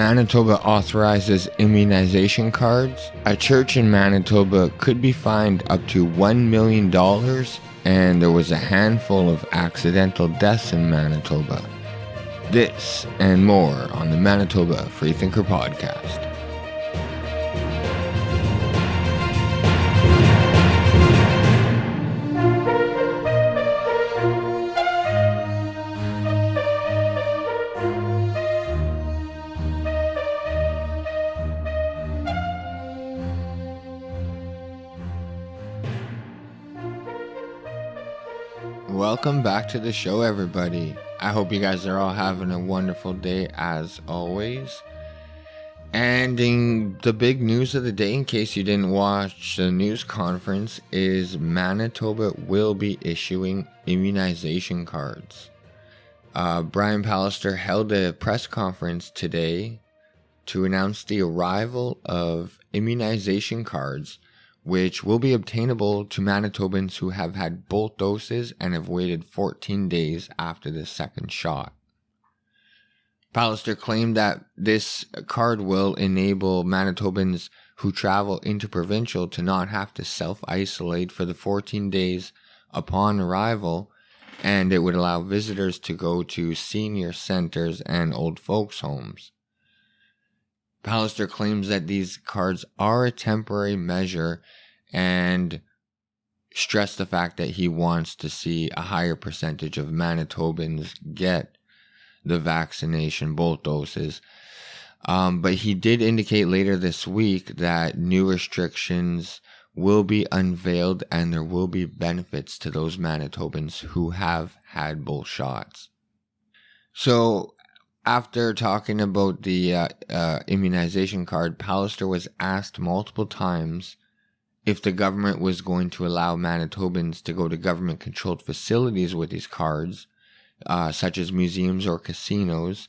Manitoba authorizes immunization cards. A church in Manitoba could be fined up to $1 million, and there was a handful of accidental deaths in Manitoba. This and more on the Manitoba Freethinker Podcast. Welcome back to the show, everybody. I hope you guys are all having a wonderful day as always. And in the big news of the day, in case you didn't watch the news conference, is Manitoba will be issuing immunization cards. Brian Pallister held a press conference today to announce the arrival of immunization cards, which will be obtainable to Manitobans who have had both doses and have waited 14 days after the second shot. Pallister claimed that this card will enable Manitobans who travel interprovincial to not have to self-isolate for the 14 days upon arrival, and it would allow visitors to go to senior centers and old folks' homes. Pallister claims that these cards are a temporary measure and stressed the fact that he wants to see a higher percentage of Manitobans get the vaccination, both doses. But he did indicate later this week that new restrictions will be unveiled and there will be benefits to those Manitobans who have had both shots. So, after talking about the immunization card, Pallister was asked multiple times if the government was going to allow Manitobans to go to government-controlled facilities with these cards, such as museums or casinos,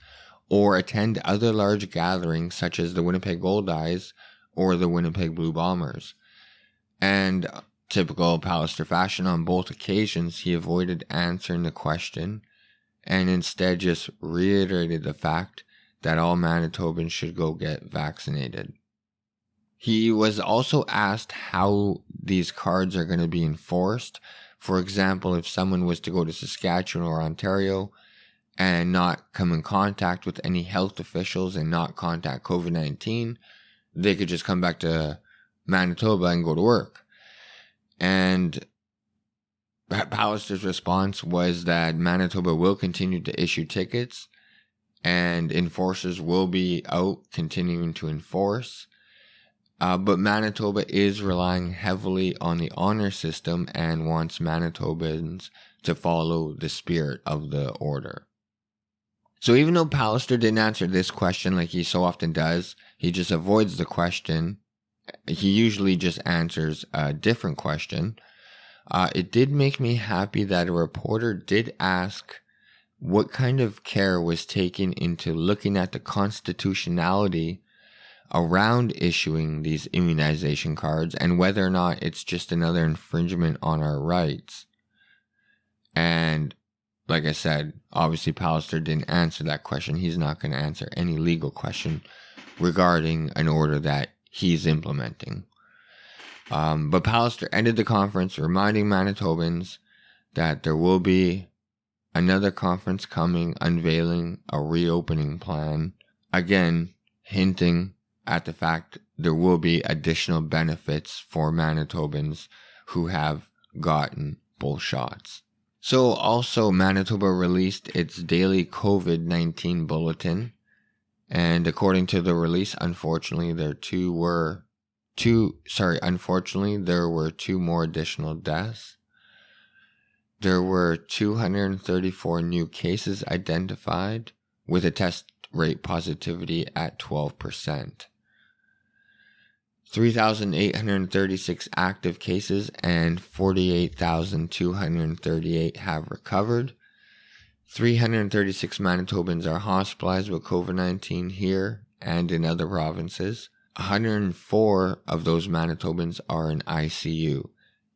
or attend other large gatherings such as the Winnipeg Goldeyes or the Winnipeg Blue Bombers. And typical Pallister fashion, on both occasions, he avoided answering the question and instead just reiterated the fact that all Manitobans should go get vaccinated. He was also asked how these cards are going to be enforced. For example, if someone was to go to Saskatchewan or Ontario and not come in contact with any health officials and not contact COVID-19, they could just come back to Manitoba and go to work. And Pallister's response was that Manitoba will continue to issue tickets and enforcers will be out continuing to enforce. But Manitoba is relying heavily on the honor system and wants Manitobans to follow the spirit of the order. So even though Pallister didn't answer this question like he so often does, he just avoids the question. He usually just answers a different question. It did make me happy that a reporter did ask what kind of care was taken into looking at the constitutionality around issuing these immunization cards and whether or not it's just another infringement on our rights. And like I said, obviously Pallister didn't answer that question. He's not going to answer any legal question regarding an order that he's implementing. But Pallister ended the conference reminding Manitobans that there will be another conference coming unveiling a reopening plan. Again, hinting at the fact there will be additional benefits for Manitobans who have gotten both shots. So also Manitoba released its daily COVID-19 bulletin. And according to the release, unfortunately, there were two more additional deaths. There were 234 new cases identified with a test rate positivity at 12%. 3,836 active cases and 48,238 have recovered. 336 Manitobans are hospitalized with COVID-19 here and in other provinces. 104 of those Manitobans are in ICU,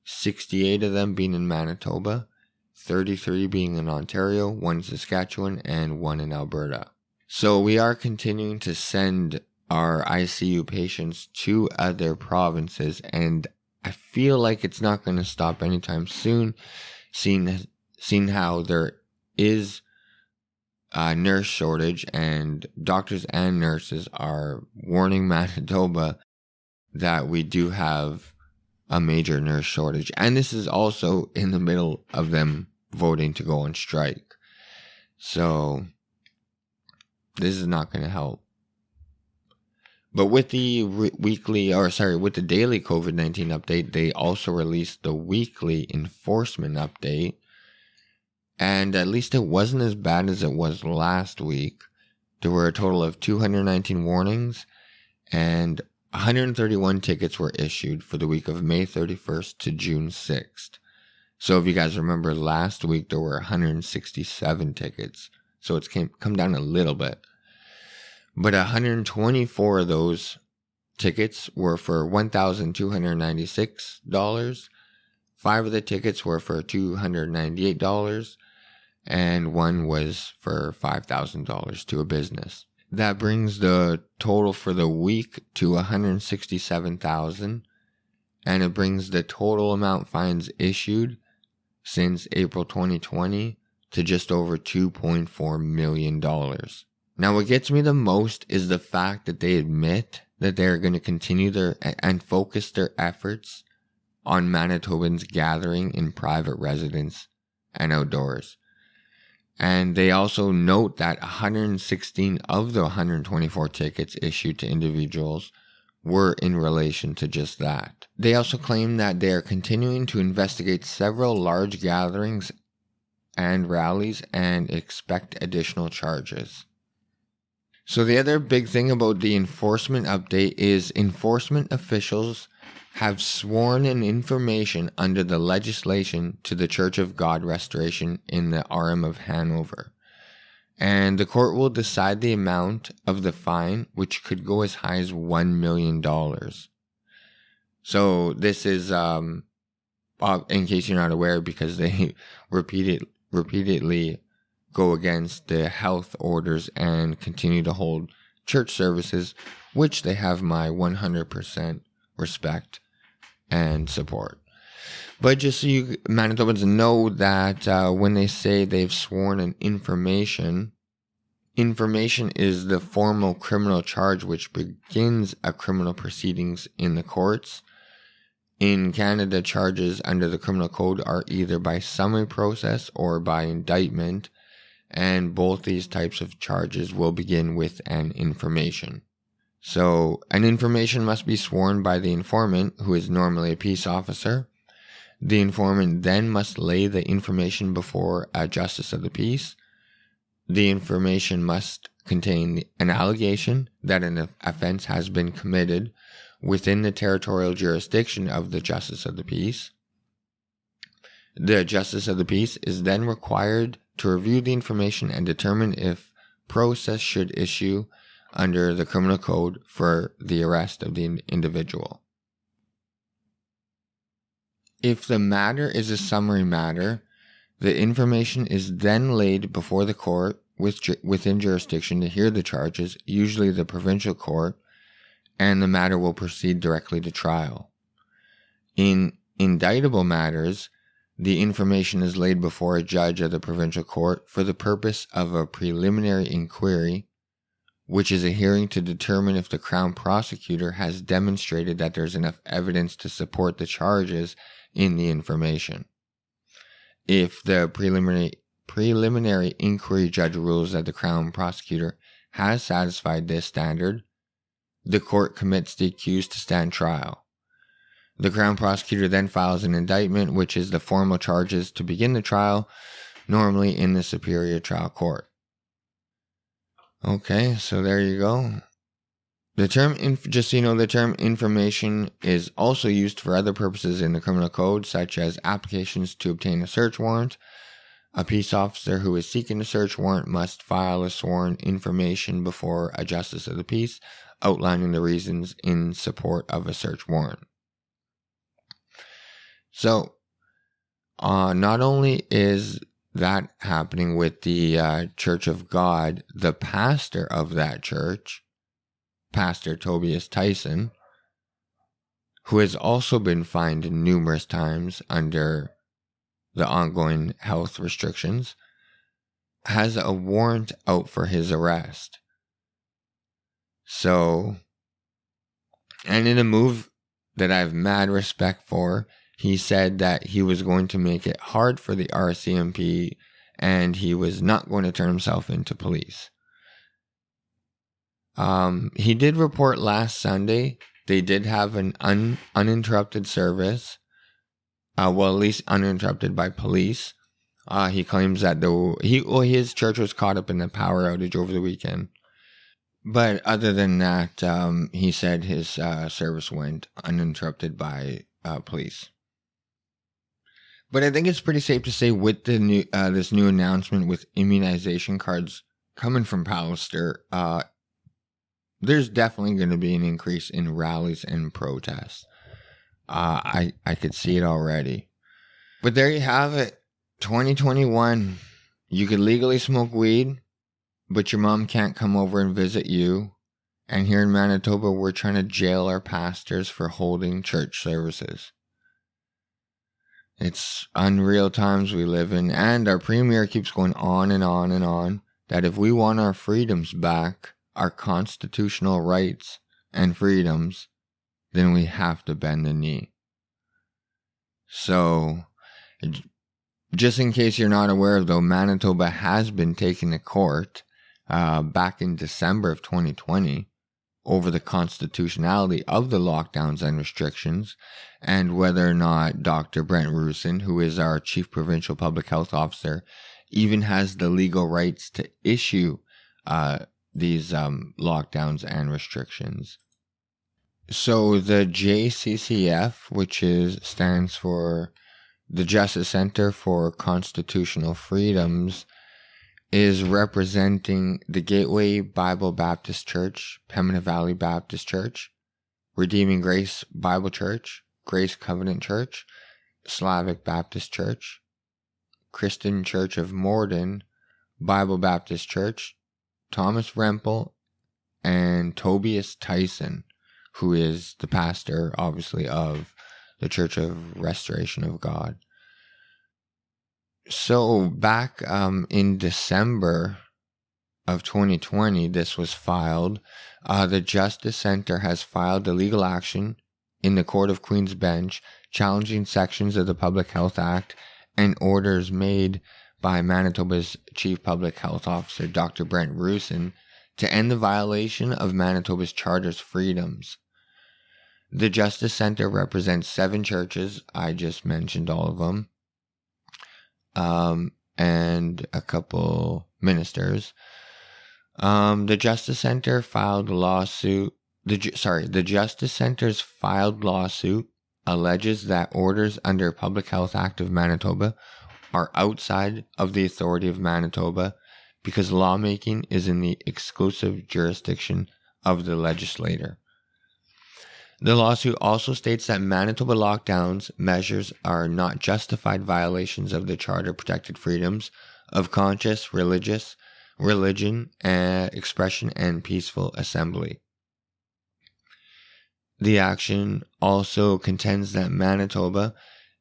68 of them being in Manitoba, 33 being in Ontario, 1 in Saskatchewan, and 1 in Alberta. So we are continuing to send our ICU patients to other provinces, and I feel like it's not going to stop anytime soon, seeing how there is a nurse shortage, and doctors and nurses are warning Manitoba that we do have a major nurse shortage. And this is also in the middle of them voting to go on strike. So this is not going to help. But with the with the daily COVID-19 update, they also released the weekly enforcement update. And at least it wasn't as bad as it was last week. There were a total of 219 warnings and 131 tickets were issued for the week of May 31st to June 6th. So if you guys remember last week, there were 167 tickets. So it's come down a little bit. But 124 of those tickets were for $1,296. 5 of the tickets were for $298. And 1 was for $5,000 to a business. That brings the total for the week to $167,000, and it brings the total amount fines issued since April 2020 to just over $2.4 million. Now, what gets me the most is the fact that they admit that they're going to continue and focus their efforts on Manitobans gathering in private residence and outdoors. And they also note that 116 of the 124 tickets issued to individuals were in relation to just that. They also claim that they are continuing to investigate several large gatherings and rallies and expect additional charges. So the other big thing about the enforcement update is enforcement officials have sworn in information under the legislation to the Church of God Restoration in the RM of Hanover. And the court will decide the amount of the fine, which could go as high as $1 million. So this is, in case you're not aware, because they repeatedly go against the health orders and continue to hold church services, which they have my 100% respect and support. But just so you Manitobans know that when they say they've sworn an information is the formal criminal charge which begins a criminal proceedings in the courts. In Canada, charges under the criminal code are either by summary process or by indictment, and both these types of charges will begin with an information. So, an information must be sworn by the informant, who is normally a peace officer. The informant then must lay the information before a justice of the peace. The information must contain an allegation that an offense has been committed within the territorial jurisdiction of the justice of the peace. The justice of the peace is then required to review the information and determine if process should issue under the criminal code for the arrest of the individual. If the matter is a summary matter, the information is then laid before the court within jurisdiction to hear the charges, usually the provincial court, and the matter will proceed directly to trial. In indictable matters, the information is laid before a judge of the provincial court for the purpose of a preliminary inquiry, which is a hearing to determine if the Crown prosecutor has demonstrated that there's enough evidence to support the charges in the information. If the preliminary inquiry judge rules that the Crown prosecutor has satisfied this standard, the court commits the accused to stand trial. The Crown prosecutor then files an indictment, which is the formal charges to begin the trial, normally in the Superior Trial Court. Okay, so there you go. The term, just so you know, the term information is also used for other purposes in the criminal code, such as applications to obtain a search warrant. A peace officer who is seeking a search warrant must file a sworn information before a justice of the peace, outlining the reasons in support of a search warrant. So, not only is that happening with the Church of God, the pastor of that church, Pastor Tobias Tyson, who has also been fined numerous times under the ongoing health restrictions, has a warrant out for his arrest. So, and in a move that I have mad respect for, he said that he was going to make it hard for the RCMP and he was not going to turn himself into police. He did report last Sunday they did have an uninterrupted service, at least uninterrupted by police. He claims that his church was caught up in a power outage over the weekend. But other than that, he said his service went uninterrupted by police. But I think it's pretty safe to say with the new this new announcement with immunization cards coming from Pallister, there's definitely going to be an increase in rallies and protests. I could see it already. But there you have it. 2021. You could legally smoke weed, but your mom can't come over and visit you. And here in Manitoba, we're trying to jail our pastors for holding church services. It's unreal times we live in, and our premier keeps going on and on and on that if we want our freedoms back, our constitutional rights and freedoms, then we have to bend the knee. So, just in case you're not aware, though, Manitoba has been taken to court back in December of 2020 over the constitutionality of the lockdowns and restrictions, and whether or not Dr. Brent Rusin, who is our Chief Provincial Public Health Officer, even has the legal rights to issue these lockdowns and restrictions. So the JCCF, which stands for the Justice Center for Constitutional Freedoms, is representing the Gateway Bible Baptist Church, Pembina Valley Baptist Church, Redeeming Grace Bible Church, Grace Covenant Church, Slavic Baptist Church, Christian Church of Morden, Bible Baptist Church, Thomas Rempel, and Tobias Tyson, who is the pastor, obviously, of the Church of Restoration of God. So back in December of 2020, this was filed. The Justice Center has filed a legal action in the Court of Queen's Bench challenging sections of the Public Health Act and orders made by Manitoba's Chief Public Health Officer, Dr. Brent Rusin, to end the violation of Manitoba's Charter's freedoms. The Justice Center represents 7 churches. I just mentioned all of them. And a couple ministers. The Justice Center filed a lawsuit. The Justice Center's filed lawsuit alleges that orders under Public Health Act of Manitoba are outside of the authority of Manitoba because lawmaking is in the exclusive jurisdiction of the legislator. The lawsuit also states that Manitoba lockdowns measures are not justified violations of the Charter-protected freedoms of conscience, religion, expression, and peaceful assembly. The action also contends that Manitoba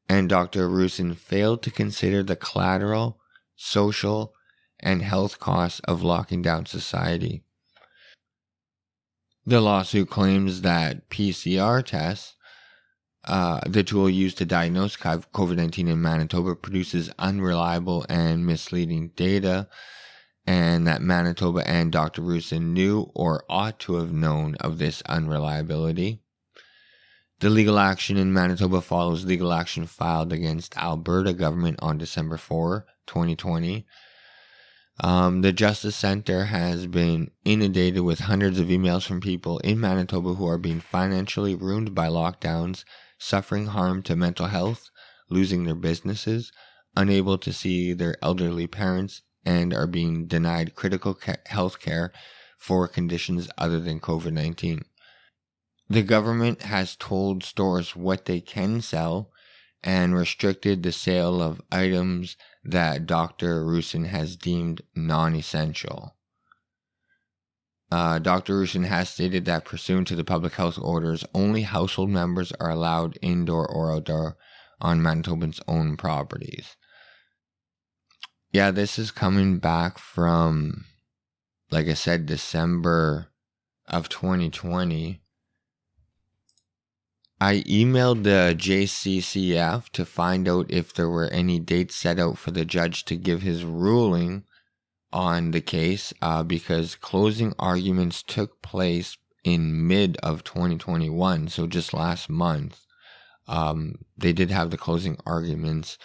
and Dr. Rusin failed to consider the collateral, social, and health costs of locking down society. The lawsuit claims that PCR tests, the tool used to diagnose COVID-19 in Manitoba, produces unreliable and misleading data, and that Manitoba and Dr. Rusin knew or ought to have known of this unreliability. The legal action in Manitoba follows legal action filed against Alberta government on December 4, 2020. The Justice Center has been inundated with hundreds of emails from people in Manitoba who are being financially ruined by lockdowns, suffering harm to mental health, losing their businesses, unable to see their elderly parents, and are being denied critical health care for conditions other than COVID-19. The government has told stores what they can sell and restricted the sale of items that Dr. Rusin has deemed non-essential. Dr. Rusin has stated that pursuant to the public health orders, only household members are allowed indoor or outdoor on Manitobans' own properties. Yeah, this is coming back from, like I said, December of 2020. I emailed the JCCF to find out if there were any dates set out for the judge to give his ruling on the case, because closing arguments took place in mid of 2021, so just last month. They did have the closing arguments,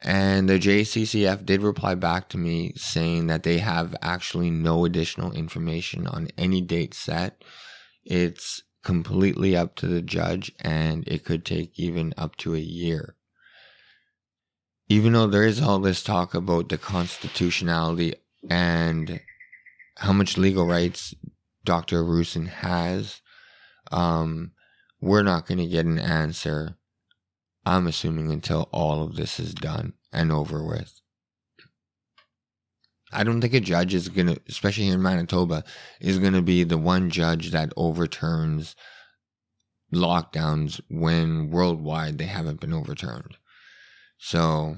and the JCCF did reply back to me saying that they have actually no additional information on any date set. It's completely up to the judge, and it could take even up to a year. Even though there is all this talk about the constitutionality and how much legal rights Dr. Rusin has, we're not going to get an answer, I'm assuming, until all of this is done and over with. I don't think a judge is going to, especially here in Manitoba, is going to be the one judge that overturns lockdowns when worldwide they haven't been overturned. So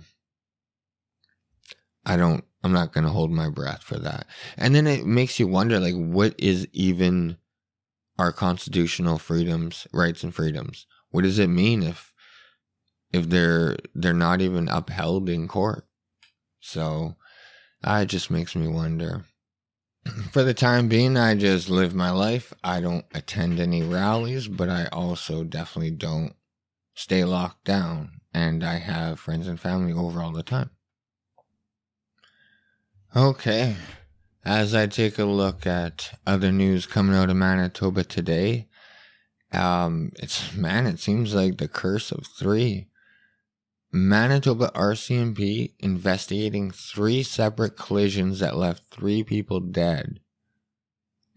I'm not going to hold my breath for that. And then it makes you wonder, like, what is even our constitutional freedoms, rights and freedoms? What does it mean if they're not even upheld in court? So it just makes me wonder. For the time being, I just live my life. I don't attend any rallies, but I also definitely don't stay locked down. And I have friends and family over all the time. Okay, as I take a look at other news coming out of Manitoba today, it seems like the curse of three. Manitoba RCMP investigating 3 separate collisions that left 3 people dead.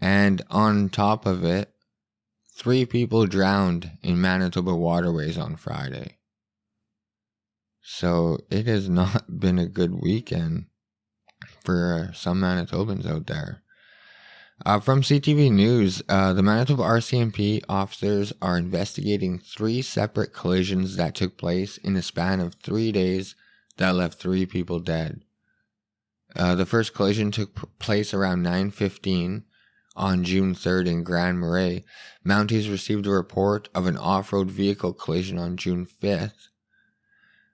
And on top of it, 3 people drowned in Manitoba waterways on Friday. So it has not been a good weekend for some Manitobans out there. From CTV News, the Manitoba RCMP officers are investigating 3 separate collisions that took place in a span of 3 days that left 3 people dead. The first collision took place around 9:15 on June 3rd in Grand Marais. Mounties received a report of an off-road vehicle collision on June 5th.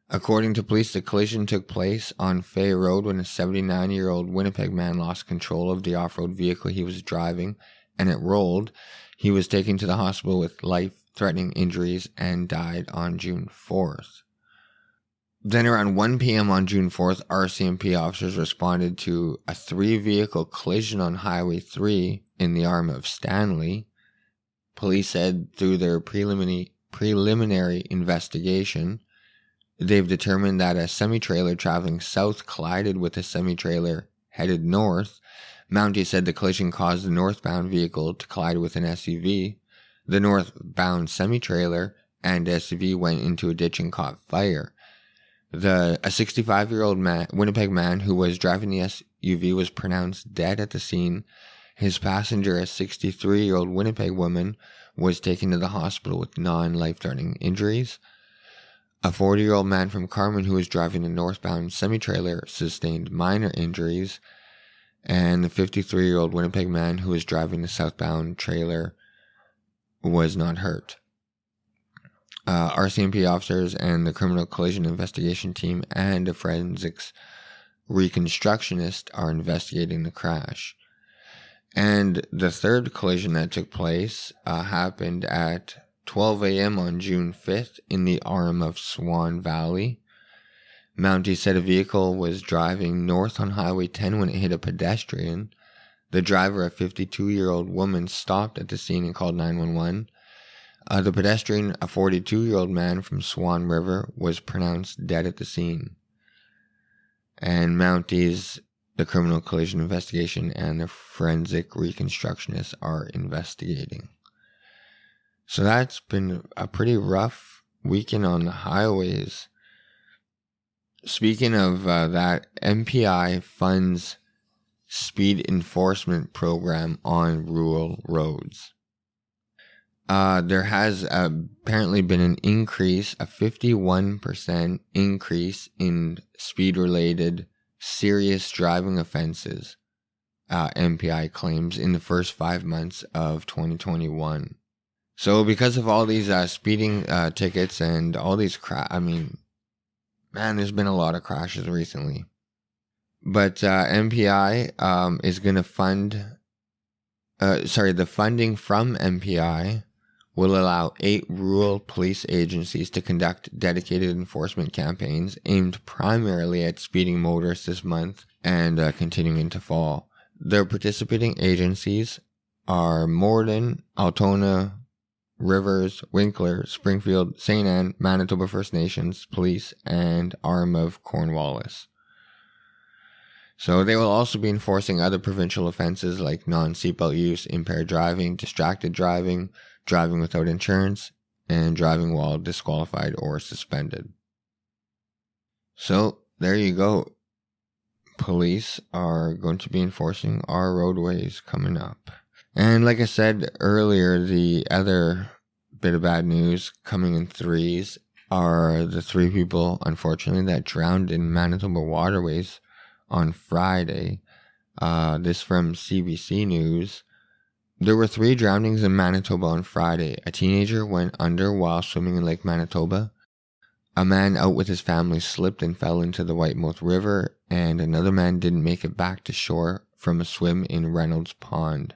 According to police, the collision took place on Fay Road when a 79-year-old Winnipeg man lost control of the off-road vehicle he was driving, and it rolled. He was taken to the hospital with life-threatening injuries and died on June 4th. Then around 1 p.m. on June 4th, RCMP officers responded to a 3-vehicle collision on Highway 3 in the arm of Stanley. Police said through their preliminary investigation, they've determined that a semi-trailer traveling south collided with a semi-trailer headed north. Mountie said the collision caused the northbound vehicle to collide with an SUV. The northbound semi-trailer and SUV went into a ditch and caught fire. A 65-year-old Winnipeg man who was driving the SUV was pronounced dead at the scene. His passenger, a 63-year-old Winnipeg woman, was taken to the hospital with non-life-threatening injuries. A 40-year-old man from Carman who was driving a northbound semi-trailer sustained minor injuries, and the 53-year-old Winnipeg man who was driving the southbound trailer was not hurt. RCMP officers and the criminal collision investigation team and a forensics reconstructionist are investigating the crash. And the third collision that took place happened at 12 a.m. on June 5th in the arm of Swan Valley. Mountie said a vehicle was driving north on Highway 10 when it hit a pedestrian. The driver, a 52-year-old woman, stopped at the scene and called 911. The pedestrian, a 42-year-old man from Swan River, was pronounced dead at the scene. And Mountie's, the criminal collision investigation, and the forensic reconstructionists are investigating. So that's been a pretty rough weekend on the highways. speaking of that, MPI funds speed enforcement program on rural roads. There has apparently been an increase, a 51% increase in speed-related serious driving offenses, MPI claims, in the first 5 months of 2021. So because of all these speeding tickets and all these there's been a lot of crashes recently. But MPI is going to the funding from MPI will allow 8 rural police agencies to conduct dedicated enforcement campaigns aimed primarily at speeding motorists this month and continuing into fall. Their participating agencies are Morden, Altona, Rivers, Winkler, Springfield, St. Anne, Manitoba First Nations Police, and Arm of Cornwallis. So they will also be enforcing other provincial offenses like non-seatbelt use, impaired driving, distracted driving, driving without insurance, and driving while disqualified or suspended. So there you go. Police are going to be enforcing our roadways coming up. And like I said earlier, the other bit of bad news coming in threes are the 3 people, unfortunately, that drowned in Manitoba waterways on Friday. This from CBC News. There were 3 drownings in Manitoba on Friday. A teenager went under while swimming in Lake Manitoba. A man out with his family slipped and fell into the Whitemouth River, and another man didn't make it back to shore from a swim in Reynolds Pond.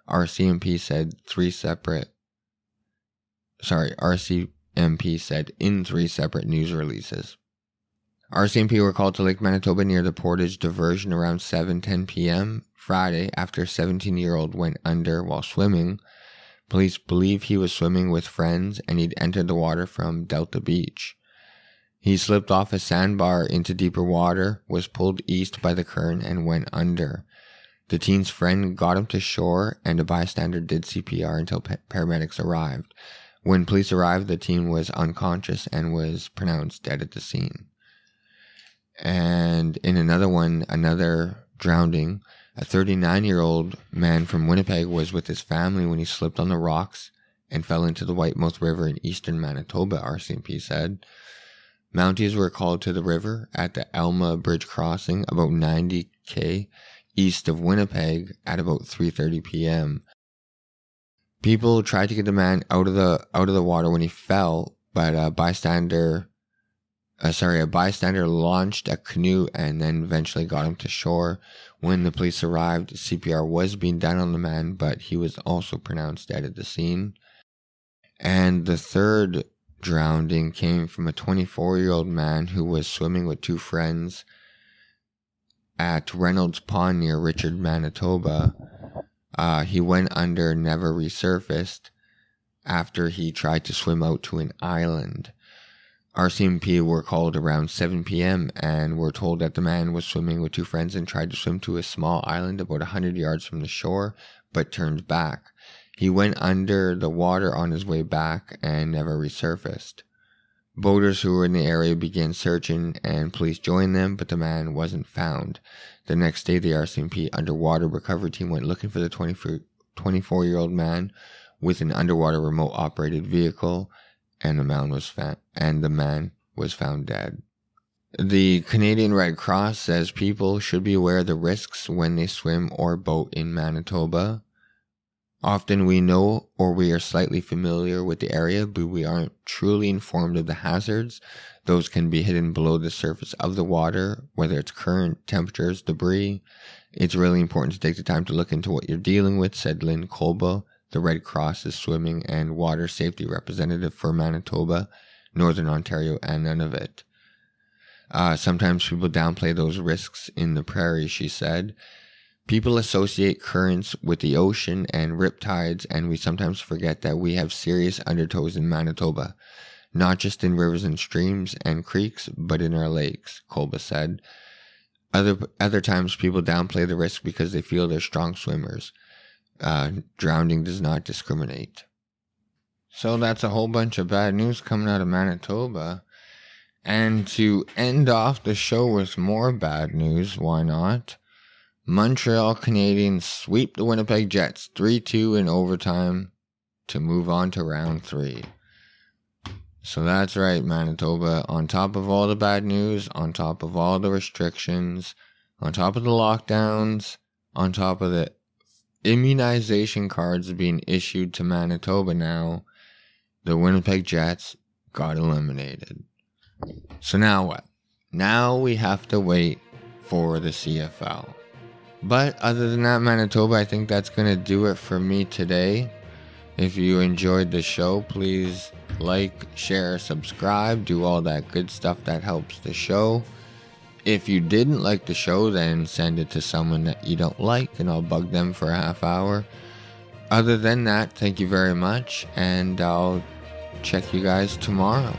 RCMP said in 3 separate news releases. RCMP were called to Lake Manitoba near the Portage diversion around 7:10 p.m. Friday after a 17-year-old went under while swimming. Police believe he was swimming with friends and he'd entered the water from Delta Beach. He slipped off a sandbar into deeper water, was pulled east by the current, and went under. The teen's friend got him to shore, and a bystander did CPR until paramedics arrived. When police arrived, the teen was unconscious and was pronounced dead at the scene. And in another drowning, a 39-year-old man from Winnipeg was with his family when he slipped on the rocks and fell into the Whitemouth River in eastern Manitoba, RCMP said. Mounties were called to the river at the Elma Bridge crossing about 90 km east of Winnipeg at about 3:30 p.m. People tried to get the man out of the water when he fell, but a bystander launched a canoe and then eventually got him to shore. When the police arrived, CPR was being done on the man, but he was also pronounced dead at the scene. And the third drowning came from a 24-year-old man who was swimming with 2 friends at Reynolds Pond near Richard, Manitoba. He went under, never resurfaced after he tried to swim out to an island. RCMP were called around 7 p.m. and were told that the man was swimming with 2 friends and tried to swim to a small island about 100 yards from the shore, but turned back. He went under the water on his way back and never resurfaced. Boaters who were in the area began searching and police joined them, but the man wasn't found. The next day, the RCMP underwater recovery team went looking for the 24-year-old man with an underwater remote operated vehicle, and the man was found dead. The Canadian Red Cross says people should be aware of the risks when they swim or boat in Manitoba. Often we know or we are slightly familiar with the area, but we aren't truly informed of the hazards. Those can be hidden below the surface of the water, whether it's current, temperatures, debris. It's really important to take the time to look into what you're dealing with, said Lynn Kolba, the Red Cross's swimming and water safety representative for Manitoba, Northern Ontario, and Nunavut. Sometimes people downplay those risks in the prairie, she said. People associate currents with the ocean and riptides, and we sometimes forget that we have serious undertows in Manitoba, not just in rivers and streams and creeks, but in our lakes, Kolba said. Other times people downplay the risk because they feel they're strong swimmers. Drowning does not discriminate. So that's a whole bunch of bad news coming out of Manitoba. And to end off the show with more bad news, why not? Montreal Canadiens sweep the Winnipeg Jets 3-2 in overtime to move on to round 3. So that's right, Manitoba. On top of all the bad news, on top of all the restrictions, on top of the lockdowns, on top of the immunization cards being issued to Manitoba now, the Winnipeg Jets got eliminated. So now what? Now we have to wait for the CFL. But other than that, Manitoba, I think that's going to do it for me today. If you enjoyed the show, please like, share, subscribe, do all that good stuff that helps the show. If you didn't like the show, then send it to someone that you don't like and I'll bug them for a half hour. Other than that, thank you very much, and I'll check you guys tomorrow.